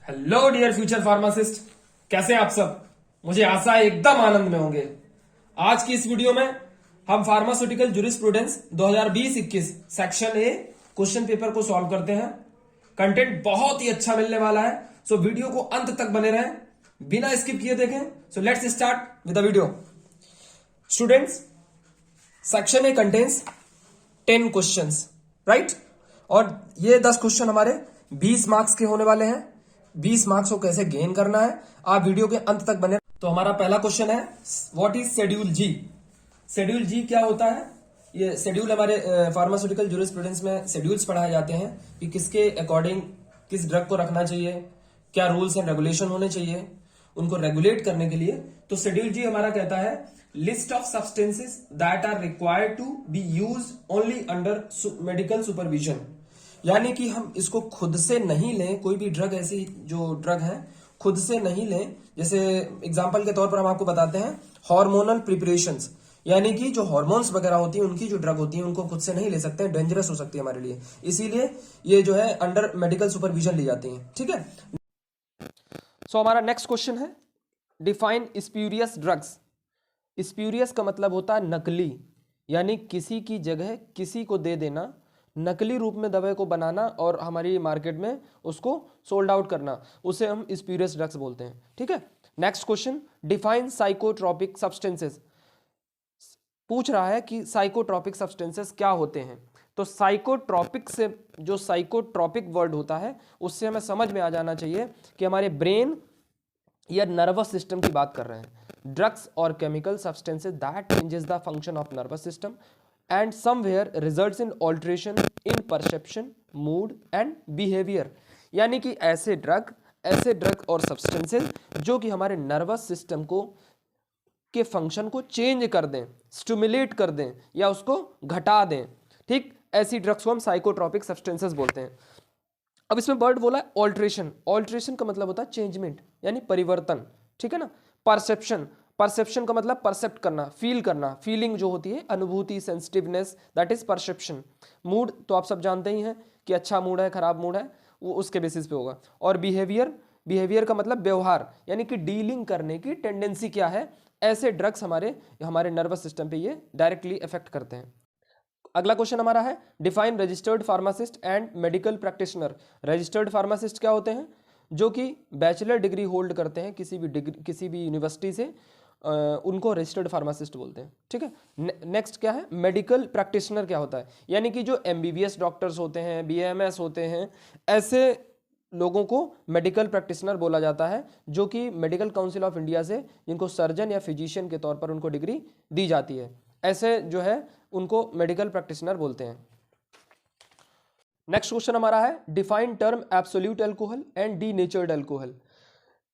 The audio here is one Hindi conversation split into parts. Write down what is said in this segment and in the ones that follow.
हेलो डियर फ्यूचर फार्मासिस्ट, कैसे हैं आप सब। मुझे आशा है एकदम आनंद में होंगे। आज की इस वीडियो में हम pharmaceutical jurisprudence 2020-21 section A question paper को सॉल्व करते हैं। कंटेंट बहुत ही अच्छा मिलने वाला है, सो वीडियो को अंत तक बने रहें, बिना स्किप किए देखें। So let's start with the video. Students, section A contains 10 questions, right. और ये 10 क्वेश्चन हमारे 20 मार्क्स के होने वाले हैं। 20 मार्क्स को कैसे गेन करना है, आप वीडियो के अंत तक बने। तो हमारा पहला क्वेश्चन है, what is schedule G. Schedule G क्या होता है। ये शेड्यूल हमारे फार्मास्यूटिकल जूरिस्प्रूडेंस में शेड्यूल्स पढ़ाए जाते हैं कि किसके अकॉर्डिंग किस ड्रग को रखना चाहिए, क्या रूल्स एंड रेगुलेशन होने चाहिए उनको रेगुलेट करने के लिए। तो शेड्यूल जी हमारा कहता है list of substances that are required to be use only under medical supervision. यानी कि हम इसको खुद से नहीं लें, कोई भी ड्रग ऐसी जो ड्रग है खुद से नहीं लें। जैसे एग्जांपल के तौर पर हम आपको बताते हैं हार्मोनल प्रिपरेशंस, यानी कि जो हार्मोन्स वगैरह होती हैं उनकी जो ड्रग होती है उनको खुद से नहीं ले सकते हैं, डेंजरस हो सकती है हमारे लिए। इसीलिए ये जो है अंडर मेडिकल सुपरविजन ली जाती है, ठीक है। सो हमारा नेक्स्ट क्वेश्चन है, डिफाइन स्प्यूरियस ड्रग्स। स्प्यूरियस का मतलब होता है नकली, यानी किसी की जगह किसी को दे देना, नकली रूप में दवाई को बनाना और हमारी मार्केट में उसको सोल्ड आउट करना, उसे हम स्प्यूरियस ड्रग्स बोलते हैं, ठीक है। Next question, define psychotropic substances. पूछ रहा है कि साइकोट्रोपिक सब्सटेंसेस क्या होते हैं। तो साइकोट्रोपिक से, जो साइकोट्रोपिक वर्ड होता है उससे हमें समझ में आ जाना चाहिए कि हमारे ब्रेन या नर्वस सिस्टम की बात कर रहे हैं। ड्रग्स और chemical substances that changes the function of nervous system and somewhere results in alteration in perception, mood and behavior। यानी कि ऐसे ड्रग और सब्सटेंसेस जो कि हमारे नर्वस सिस्टम को के फंक्शन को चेंज कर दें, स्टिमुलेट कर दें या उसको घटा दें, ठीक। ऐसी ड्रग्स को हम साइकोट्रोपिक सब्सटेंसेस बोलते हैं। अब इसमें वर्ड बोला है ऑल्ट्रेशन। ऑल्ट्रेशन का मतलब होता है चेंजमेंट, यानी परिवर्तन, ठीक है ना। परसेप्शन, परसेप्शन का मतलब परसेप्ट करना, फील करना, फीलिंग जो होती है, अनुभूति, sensitiveness, that is perception. Mood तो आप सब जानते ही हैं कि अच्छा मूड है, खराब मूड है, वो उसके बेसिस पे होगा। और बिहेवियर, बिहेवियर का मतलब व्यवहार, यानी कि डीलिंग करने की टेंडेंसी क्या है। ऐसे ड्रग्स हमारे नर्वस सिस्टम पे ये डायरेक्टली इफेक्ट करते हैं। अगला क्वेश्चन हमारा है, define registered pharmacist and medical practitioner. Registered pharmacist क्या होते हैं, जो कि बैचलर डिग्री होल्ड करते हैं किसी भी यूनिवर्सिटी से, उनको रजिस्टर्ड फार्मासिस्ट बोलते हैं, ठीक है। नेक्स्ट क्या है, मेडिकल प्रैक्टिशनर क्या होता है, यानी कि जो एमबीबीएस डॉक्टर्स होते हैं, बीएमएस होते हैं, ऐसे लोगों को मेडिकल प्रैक्टिशनर बोला जाता है, जो कि मेडिकल काउंसिल ऑफ इंडिया से जिनको सर्जन या फिजिशियन के तौर पर उनको डिग्री दी जाती है, ऐसे जो है उनको मेडिकल प्रैक्टिशनर बोलते हैं। नेक्स्ट क्वेश्चन हमारा है, define term absolute alcohol and denatured alcohol.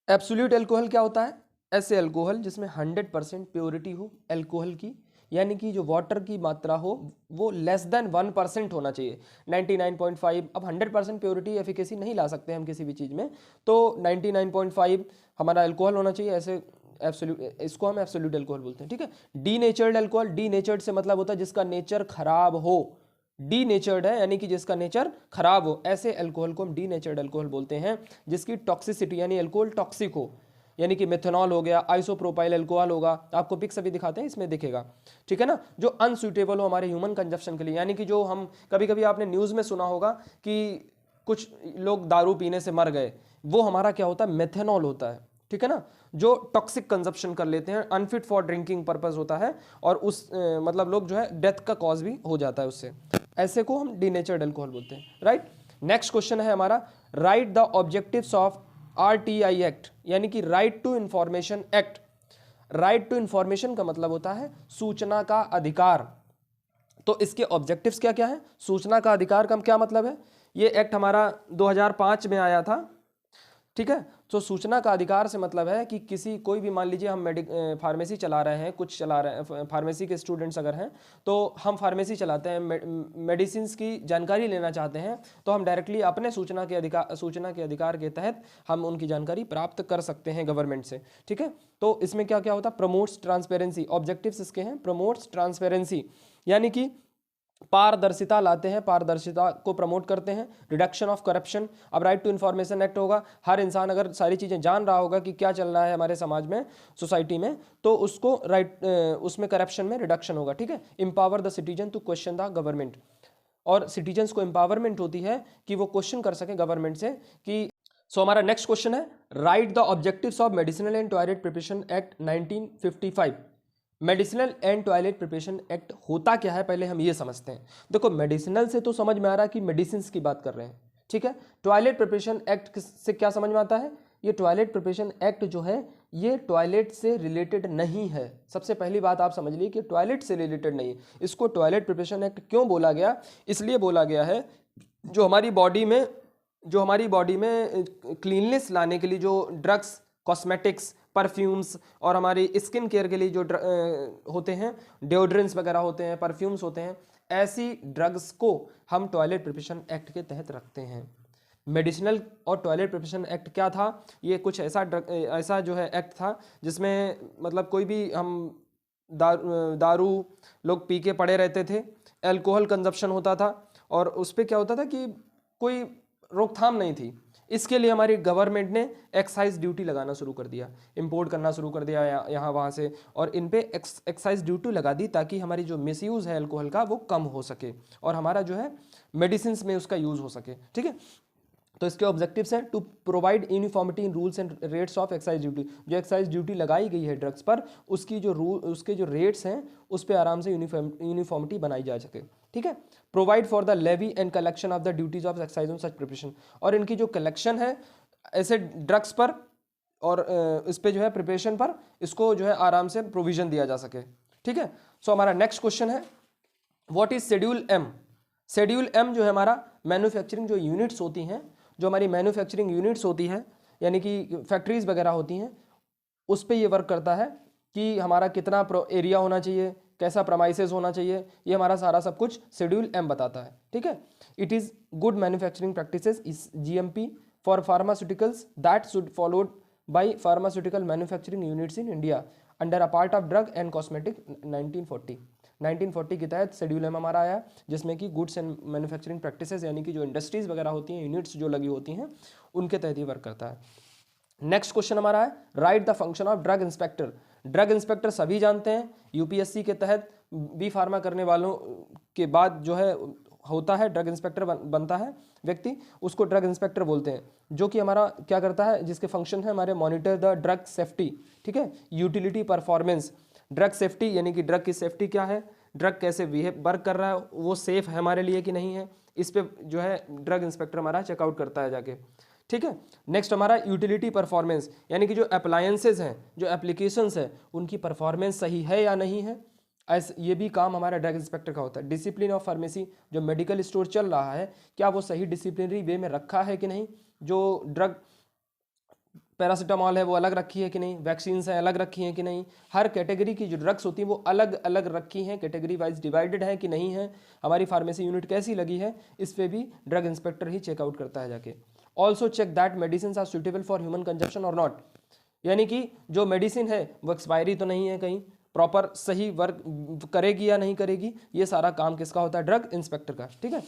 Absolute alcohol क्या होता है, ऐसे अल्कोहल जिसमें 100% प्योरिटी हो अल्कोहल की, यानी कि जो वाटर की मात्रा हो वो लेस देन 1% होना चाहिए। 99.5, अब 100% प्योरिटी एफिकेसी नहीं ला सकते हम किसी भी चीज़ में, तो 99.5 हमारा अल्कोहल होना चाहिए। ऐसे एब्सोल्यूट, इसको हम एब्सोल्यूट अल्कोहल बोलते हैं, ठीक है। डीनेचर्ड अल्कोहल, डीनेचर्ड से मतलब होता है जिसका नेचर खराब हो। डीनेचर्ड है यानी कि जिसका नेचर खराब हो, ऐसे अल्कोहल को हम डीनेचर्ड अल्कोहल बोलते हैं। जिसकी टॉक्सिसिटी, यानी अल्कोहल टॉक्सिक हो, यानी कि मेथनॉल हो गया, आइसोप्रोपाइल अल्कोहल होगा, आपको पिक्स अभी दिखाते हैं इसमें दिखेगा, ठीक है ना। जो अनसूटेबल हो हमारे ह्यूमन कंजप्शन के लिए, यानी कि जो हम कभी कभी आपने न्यूज़ में सुना होगा कि कुछ लोग दारू पीने से मर गए, वो हमारा क्या होता है, मेथनॉल होता है, ठीक है ना। जो टॉक्सिक कंजप्शन कर लेते हैं, अनफिट फॉर ड्रिंकिंग पर्पस होता है, और उस मतलब लोग जो है डेथ का कॉज भी हो जाता है उससे। ऐसे को हम डीनेचर्ड अल्कोहल बोलते हैं, राइट। नेक्स्ट क्वेश्चन है हमारा, right the objectives of RTI act, यानी कि right to information act. Right to information का मतलब होता है सूचना का अधिकार। तो इसके ऑब्जेक्टिव्स क्या क्या है, सूचना का अधिकार का क्या मतलब है। ये एक्ट हमारा 2005 में आया था, ठीक है। तो सूचना का अधिकार से मतलब है कि किसी कोई भी, मान लीजिए हम फार्मेसी चला रहे हैं, कुछ चला रहे हैं, फार्मेसी के स्टूडेंट्स अगर हैं, तो हम फार्मेसी चलाते हैं, मेडिसिन की जानकारी लेना चाहते हैं, तो हम डायरेक्टली अपने सूचना के अधिकार के तहत हम उनकी जानकारी प्राप्त कर सकते हैं गवर्नमेंट से, ठीक है। तो इसमें क्या क्या होता है, प्रमोट्स ट्रांसपेरेंसी। ऑब्जेक्टिव्स इसके हैं, प्रमोट्स ट्रांसपेरेंसी, यानी कि पारदर्शिता लाते हैं, पारदर्शिता को प्रमोट करते हैं, रिडक्शन ऑफ करप्शन। अब राइट टू इन्फॉर्मेशन एक्ट होगा, हर इंसान अगर सारी चीज़ें जान रहा होगा कि क्या चल रहा है हमारे समाज में, सोसाइटी में, तो उसको उसमें करप्शन में रिडक्शन होगा, ठीक है। Empower the citizen to question the government, और सिटीजन्स को एम्पावरमेंट होती है कि वो क्वेश्चन कर सके गवर्नमेंट से कि हमारा नेक्स्ट क्वेश्चन है, right the objectives of medicinal and toilet preparation act 1955। Medicinal and toilet preparation act होता क्या है, पहले हम ये समझते हैं। देखो, मेडिसिनल से तो समझ में आ रहा है कि मेडिसिन की बात कर रहे हैं, ठीक है। टॉयलेट प्रिपरेशन एक्ट से क्या समझ में आता है, ये टॉयलेट प्रिपरेशन एक्ट जो है ये टॉयलेट से रिलेटेड नहीं है। सबसे पहली बात आप समझ लीजिए कि टॉयलेट से रिलेटेड नहीं है। इसको टॉयलेट प्रिपरेशन एक्ट क्यों बोला गया, इसलिए बोला गया है जो हमारी बॉडी में क्लीननेस लाने के लिए जो ड्रग्स, कॉस्मेटिक्स, परफ्यूम्स और हमारी स्किन केयर के लिए जो होते हैं, डिओड्रेंट्स वगैरह होते हैं, परफ्यूम्स होते हैं, ऐसी ड्रग्स को हम टॉयलेट प्रिपरेशन एक्ट के तहत रखते हैं। मेडिसिनल और टॉयलेट प्रिपरेशन एक्ट क्या था, ये कुछ ऐसा जो है एक्ट था जिसमें मतलब कोई भी हम दारू लोग पी के पड़े रहते थे, अल्कोहल कंजप्शन होता था और उस पर क्या होता था कि कोई रोकथाम नहीं थी। इसके लिए हमारी गवर्नमेंट ने एक्साइज ड्यूटी लगाना शुरू कर दिया, इंपोर्ट करना शुरू कर दिया यहाँ वहाँ से, और इन पे एक्साइज ड्यूटी लगा दी ताकि हमारी जो मिसयूज़ है अल्कोहल का वो कम हो सके और हमारा जो है मेडिसिन में उसका यूज़ हो सके, ठीक है। तो इसके ऑब्जेक्टिव्स हैं to provide uniformity in rules and rates of excise duty. जो एक्साइज ड्यूटी लगाई गई है ड्रग्स पर, उसके जो रेट्स हैं उस पर आराम से यूनिफॉर्मिटी बनाई जा सके, ठीक है। Provide for the levy and collection of the duties of excise on such preparation, और इनकी जो कलेक्शन है ऐसे ड्रग्स पर और इस पे जो है प्रिपरेशन पर, इसको जो है आराम से प्रोविजन दिया जा सके, ठीक है। सो हमारा नेक्स्ट क्वेश्चन है, what is schedule M. Schedule M जो है हमारा मैन्युफैक्चरिंग जो यूनिट्स होती हैं, जो हमारी मैन्युफैक्चरिंग यूनिट्स होती हैं यानी कि फैक्ट्रीज वगैरह होती हैं, उस पे ये वर्क करता है कि हमारा कितना एरिया होना चाहिए, कैसा प्रमाइसेस होना चाहिए, ये हमारा सारा सब कुछ शेड्यूल एम बताता है, ठीक है। It is good manufacturing practices is GMP for pharmaceuticals that should followed by pharmaceutical manufacturing units in India under a part of drug and cosmetic 1940 के तहत शेड्यूल एम हमारा आया, जिसमें कि गुड्स एंड मैन्युफैक्चरिंग प्रैक्टिसेस यानी कि जो इंडस्ट्रीज वगैरह होती हैं, यूनिट्स जो लगी होती हैं, उनके तहत ही वर्क करता है। नेक्स्ट क्वेश्चन हमारा है, right the function of drug inspector. Drug inspector सभी जानते हैं, UPSC के तहत बी फार्मा करने वालों के बाद जो है होता है ड्रग इंस्पेक्टर बनता है व्यक्ति, उसको ड्रग इंस्पेक्टर बोलते हैं, जो कि हमारा क्या करता है, जिसके फंक्शन है हमारे मॉनिटर द ड्रग सेफ्टी, ठीक है, यूटिलिटी परफॉर्मेंस। ड्रग सेफ्टी यानी कि ड्रग की सेफ्टी क्या है, ड्रग कैसे वर्क कर रहा है, वो सेफ है हमारे लिए कि नहीं है, इस पे जो है ड्रग इंस्पेक्टर हमारा चेकआउट करता है जाके, ठीक है। नेक्स्ट हमारा यूटिलिटी परफॉर्मेंस यानी कि जो अप्लायंसेज हैं, जो एप्लीकेशंस हैं, उनकी परफॉर्मेंस सही है या नहीं है, ऐसे ये भी काम हमारा ड्रग इंस्पेक्टर का होता है। डिसिप्लिन ऑफ फार्मेसी, जो मेडिकल स्टोर चल रहा है क्या वो सही डिसिप्लिनरी वे में रखा है कि नहीं, जो ड्रग पैरासीटामॉल है वो अलग रखी है कि नहीं, वैक्सीन है अलग रखी हैं कि नहीं, हर कैटेगरी की जो ड्रग्स होती हैं वो अलग अलग रखी हैं, कैटेगरी वाइज डिवाइडेड है कि नहीं है, हमारी फार्मेसी यूनिट कैसी लगी है, इस पर भी ड्रग इंस्पेक्टर ही चेकआउट करता है जाके। Also check that medicine are suitable for human consumption और नॉट, यानी कि जो मेडिसिन है वो एक्सपायरी तो नहीं है, कहीं प्रॉपर सही वर्क करेगी या नहीं करेगी, ये सारा काम किसका होता है, ड्रग इंस्पेक्टर का, ठीक है।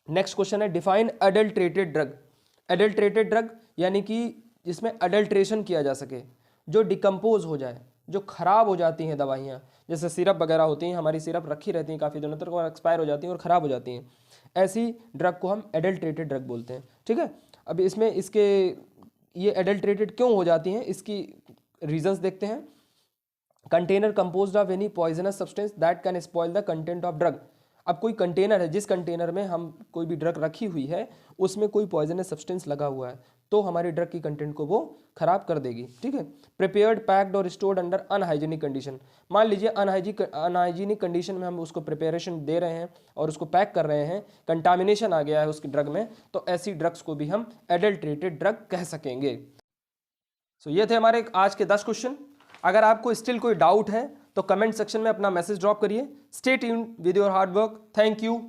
नेक्स्ट क्वेश्चन है, define adulterated drug. Adulterated drug यानी कि जिसमें अडल्ट्रेशन किया जा सके, जो डिकम्पोज हो जाए, जो खराब हो जाती हैं दवाइयाँ, जैसे सिरप वगैरह होती हैं, हमारी सिरप रखी रहती हैं काफ़ी दिनों तक और एक्सपायर हो जाती हैं और ख़राब हो जाती हैं, ऐसी ड्रग को हम एडल्ट्रेटेड ड्रग बोलते हैं, ठीक है। अब इसमें इसके ये एडल्ट्रेटेड क्यों हो जाती हैं, इसकी रीजंस देखते हैं। Container composed of any poisonous substance that can spoil the content of drug. अब कोई कंटेनर है, जिस कंटेनर में हम कोई भी ड्रग रखी हुई है उसमें कोई पॉइजनस सब्सटेंस लगा हुआ है तो हमारी ड्रग की कंटेंट को वो खराब कर देगी, ठीक है। प्रिपेयर्ड, पैक्ड और स्टोर्ड अंडर अनहाइजीनिक कंडीशन। मान लीजिए अनहाइजीनिक कंडीशन में हम उसको प्रिपरेशन दे रहे हैं और उसको पैक कर रहे हैं, कंटामिनेशन आ गया है उसकी ड्रग में, तो ऐसी ड्रग्स को भी हम एडल्ट्रेटेड ड्रग कह सकेंगे। सो ये थे हमारे आज के 10 क्वेश्चन। अगर आपको स्टिल कोई डाउट है तो कमेंट सेक्शन में अपना मैसेज ड्रॉप करिए। Stay tuned with your hard work. Thank you.